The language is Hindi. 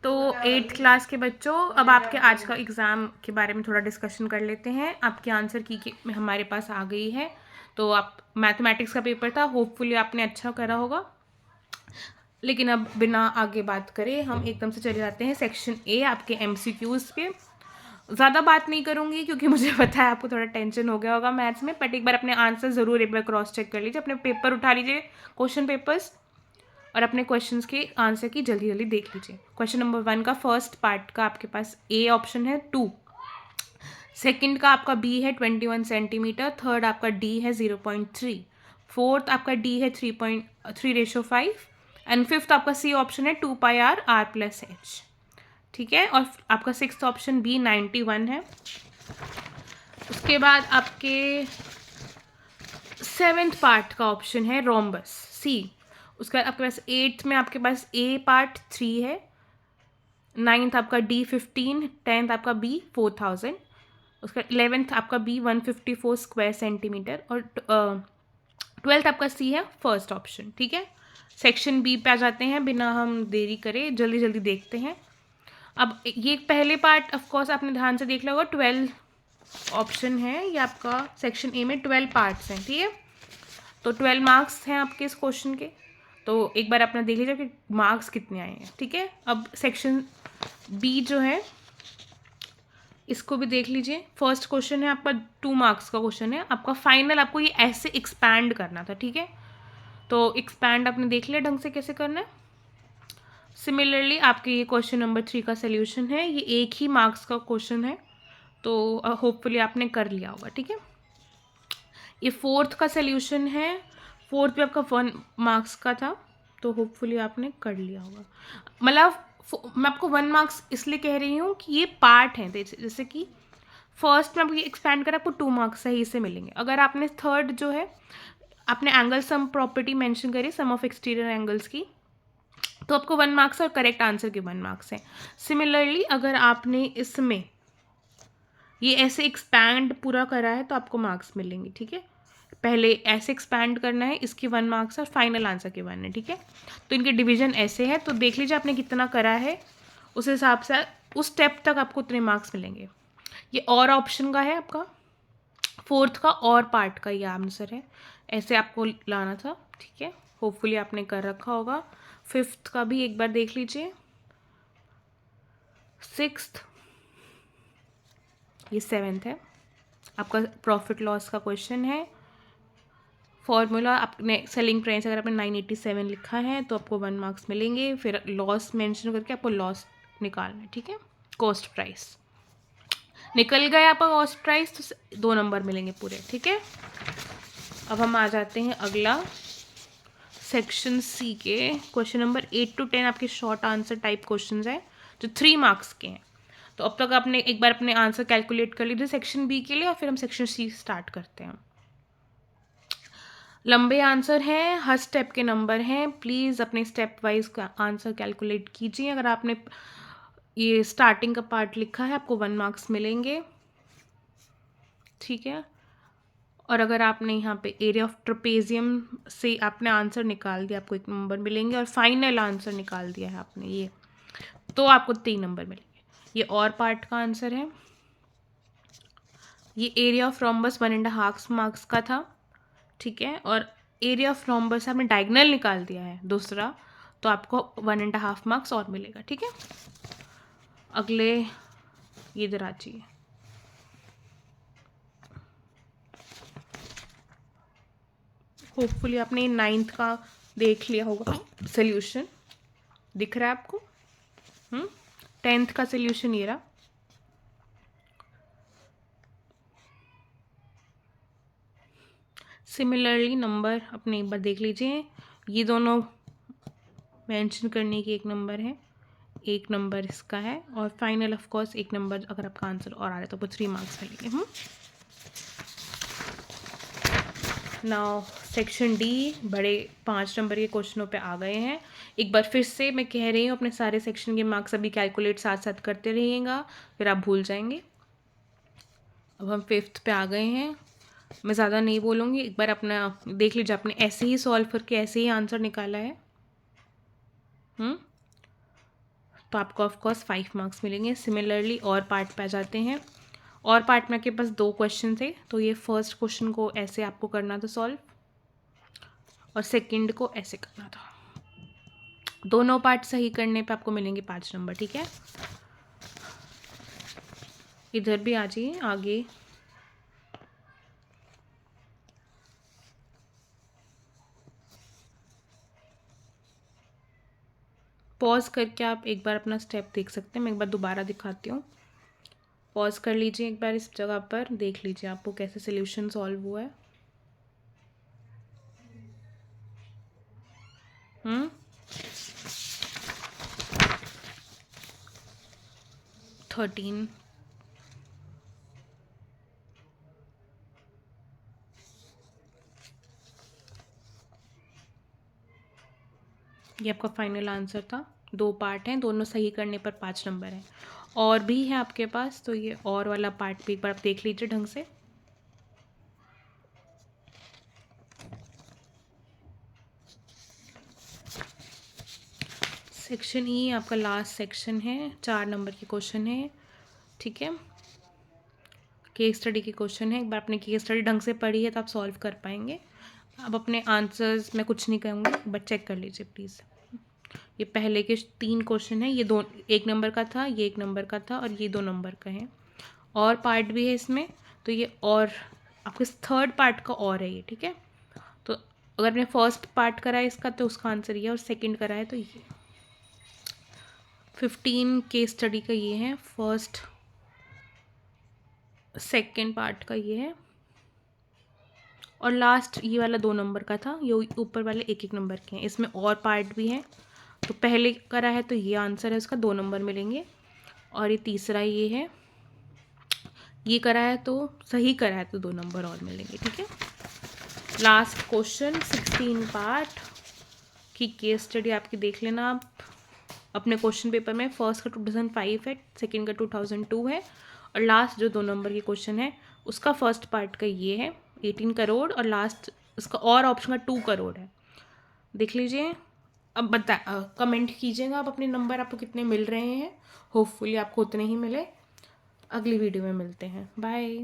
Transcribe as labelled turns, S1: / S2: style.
S1: तो 8th क्लास के बच्चों, अब आपके आज का एग्ज़ाम के बारे में थोड़ा डिस्कशन कर लेते हैं। आपके आंसर की हमारे पास आ गई है। तो आप मैथमेटिक्स का पेपर था, होपफुली आपने अच्छा करा होगा। लेकिन अब बिना आगे बात करे हम एकदम से चले जाते हैं सेक्शन ए, आपके एमसीक्यूज़ पे। ज़्यादा बात नहीं करूँगी क्योंकि मुझे पता है आपको थोड़ा टेंशन हो गया होगा मैथ्स में, बट एक बार अपने आंसर ज़रूर एक बार क्रॉस चेक कर लीजिए, अपने पेपर उठा लीजिए, क्वेश्चन पेपर्स, और अपने क्वेश्चंस के आंसर की जल्दी जल्दी देख लीजिए। क्वेश्चन नंबर 1 का फर्स्ट पार्ट का आपके पास ए ऑप्शन है 2, सेकंड का आपका बी है 21 सेंटीमीटर, थर्ड आपका डी है 0.3, फोर्थ आपका डी है 3:3:5, एंड फिफ्थ आपका सी ऑप्शन है 2πr/r+h। ठीक है, और आपका सिक्स्थ ऑप्शन बी 91 है। उसके बाद आपके सेवेंथ पार्ट का ऑप्शन है रोम्बस सी। उसके बाद आपके पास एट्थ में आपके पास ए पार्ट 3 है, नाइन्थ आपका डी 15, टेंथ आपका बी 4000, उसका 11th आपका बी 154 स्क्वायर सेंटीमीटर, और 12th आपका सी है फर्स्ट ऑप्शन। ठीक है, सेक्शन बी पे आ जाते हैं, बिना हम देरी करे जल्दी जल्दी देखते हैं। अब ये पहले पार्ट ऑफकोर्स आपने ध्यान से देख लिया होगा, 12 ऑप्शन है, ये आपका सेक्शन ए में 12 पार्ट्स हैं। ठीक है, तो 12 मार्क्स हैं आपके इस क्वेश्चन के। तो एक बार अपना देख लीजिए कि मार्क्स कितने आए हैं। ठीक है, अब सेक्शन बी जो है इसको भी देख लीजिए। फर्स्ट क्वेश्चन है आपका 2 मार्क्स का क्वेश्चन है आपका, फाइनल आपको ये ऐसे एक्सपैंड करना था। ठीक है, तो एक्सपैंड आपने देख लिया ढंग से कैसे करना है। सिमिलरली आपके ये क्वेश्चन नंबर 3 का सोल्यूशन है, ये एक ही मार्क्स का क्वेश्चन है, तो होपफुली आपने कर लिया होगा। ठीक है, ये फोर्थ का सोल्यूशन है, फोर्थ भी आपका 1 मार्क्स का था, तो होपफुली आपने कर लिया होगा। मतलब मैं आपको 1 मार्क्स इसलिए कह रही हूँ कि ये पार्ट हैं, जैसे कि फर्स्ट में आपको ये एक्सपैंड करा, आपको 2 मार्क्स सही से मिलेंगे। अगर आपने थर्ड जो है आपने एंगल सम प्रॉपर्टी मेंशन करी, सम ऑफ एक्सटीरियर एंगल्स की, तो आपको 1 मार्क्स और करेक्ट आंसर के 1 मार्क्स हैं। सिमिलरली अगर आपने इसमें ये ऐसे एक्सपैंड पूरा करा है तो आपको मार्क्स मिलेंगे। ठीक है, पहले ऐसे एक्सपैंड करना है, इसके 1 मार्क्स और फाइनल आंसर के 1 है। ठीक है, तो इनके डिवीजन ऐसे है, तो देख लीजिए आपने कितना करा है, उस हिसाब से उस स्टेप तक आपको उतने मार्क्स मिलेंगे। ये और ऑप्शन का है आपका, फोर्थ का और पार्ट का ये आंसर है, ऐसे आपको लाना था। ठीक है, होपफुली आपने कर रखा होगा। फिफ्थ का भी एक बार देख लीजिए, सिक्स्थ, ये सेवेंथ है आपका प्रॉफिट लॉस का क्वेश्चन है। फॉर्मूला आपने सेलिंग प्राइस अगर आपने 987 लिखा है तो आपको 1 मार्क्स मिलेंगे, फिर लॉस मेंशन करके आपको लॉस निकालना है। ठीक है, कॉस्ट प्राइस निकल गया आपका कॉस्ट प्राइस, तो 2 नंबर मिलेंगे पूरे। ठीक है, अब हम आ जाते हैं अगला सेक्शन सी के क्वेश्चन नंबर 8 to 10 आपके शॉर्ट आंसर टाइप क्वेश्चंस हैं जो 3 मार्क्स के हैं। तो अब तक आपने एक बार अपने आंसर कैलकुलेट कर लीजिए सेक्शन बी के लिए, और फिर हम सेक्शन सी स्टार्ट करते हैं। लंबे आंसर हैं, हर स्टेप के नंबर हैं, प्लीज़ अपने स्टेप वाइज का आंसर कैलकुलेट कीजिए। अगर आपने ये स्टार्टिंग का पार्ट लिखा है आपको 1 मार्क्स मिलेंगे। ठीक है, और अगर आपने यहाँ पे एरिया ऑफ ट्रपेजियम से आपने आंसर निकाल दिया आपको 1 नंबर मिलेंगे, और फाइनल आंसर निकाल दिया है आपने ये, तो आपको 3 नंबर मिलेंगे। ये और पार्ट का आंसर है, ये एरिया ऑफ रोम्बस 1.5 मार्क्स का था। ठीक है, और एरिया ऑफ रोम्बस आपने डायगोनल निकाल दिया है दूसरा, तो आपको 1.5 मार्क्स और मिलेगा। ठीक है, अगले ये इधर आ जाइए। होपफुली आपने 9th का देख लिया होगा सोल्यूशन, दिख रहा है आपको। 10th का सोल्यूशन ये रहा। सिमिलरली नंबर अपने एक बार देख लीजिए, ये दोनों मेंशन करने की 1 नंबर है, 1 नंबर इसका है, और फाइनल ऑफ कोर्स 1 नंबर अगर आपका आंसर और आ रहा है तो आपको 3 मार्क्स मिलेंगे। नाउ सेक्शन डी, बड़े 5 नंबर के क्वेश्चनों पे आ गए हैं। एक बार फिर से मैं कह रही हूँ अपने सारे सेक्शन के मार्क्स अभी कैलकुलेट साथ साथ करते रहिएगा, फिर आप भूल जाएंगे। अब हम 5th पे आ गए हैं, मैं ज़्यादा नहीं बोलूँगी, एक बार अपना देख लीजिए, आपने ऐसे ही सॉल्व करके ऐसे ही आंसर निकाला है। तो आपको ऑफकोर्स 5 मार्क्स मिलेंगे। सिमिलरली और पार्ट पे आ जाते हैं। और पार्ट में आपके पास 2 क्वेश्चन थे, तो ये फर्स्ट क्वेश्चन को ऐसे आपको करना था सॉल्व और सेकंड को ऐसे करना था। दोनों पार्ट सही करने पे आपको मिलेंगे 5 नंबर, ठीक है। इधर भी आ जाइए आगे। पॉज करके आप एक बार अपना स्टेप देख सकते हैं। मैं एक बार दोबारा दिखाती हूँ। पॉज कर लीजिए एक बार, इस जगह पर देख लीजिए आपको कैसे सोल्यूशन सॉल्व हुआ है। 13 ये आपका फाइनल आंसर था। 2 पार्ट हैं, दोनों सही करने पर 5 नंबर हैं। और भी है आपके पास, तो ये और वाला पार्ट भी एक बार आप देख लीजिए ढंग से। सेक्शन ई आपका लास्ट सेक्शन है, 4 नंबर के क्वेश्चन है, ठीक है। केस स्टडी के क्वेश्चन है। एक बार अपने केस स्टडी ढंग से पढ़ी है तो आप सॉल्व कर पाएंगे। अब अपने आंसर्स मैं कुछ नहीं कहूँगी, बट चेक कर लीजिए प्लीज़। ये पहले के 3 क्वेश्चन है, ये 1 नंबर का था, ये 1 नंबर का था और ये 2 नंबर का है। और पार्ट भी है इसमें, तो ये और आपके 3rd पार्ट का और है ये, ठीक है। तो अगर आपने फर्स्ट पार्ट करा है इसका तो उसका आंसर ये, और सेकंड करा है तो ये। 15 केस स्टडी का ये है, फर्स्ट सेकंड पार्ट का ये है, और लास्ट ये वाला 2 नंबर का था, ये ऊपर वाले 1-1 नंबर के हैं। इसमें और पार्ट भी हैं, तो पहले करा है तो ये आंसर है उसका, 2 नंबर मिलेंगे। और ये तीसरा ये है, ये करा है तो सही करा है तो 2 नंबर और मिलेंगे, ठीक है। लास्ट क्वेश्चन 16 पार्ट की केस स्टडी आपकी देख लेना आप अपने क्वेश्चन पेपर में। फर्स्ट का 2005 है, सेकंड का 2002 है, और लास्ट जो 2 नंबर के क्वेश्चन है उसका फर्स्ट पार्ट का ये है 18 करोड़, और लास्ट उसका और ऑप्शन का 2 करोड़ है। देख लीजिए। अब कमेंट कीजिएगा आप अपने नंबर आपको कितने मिल रहे हैं। होपफुली आपको उतने ही मिले। अगली वीडियो में मिलते हैं, बाय।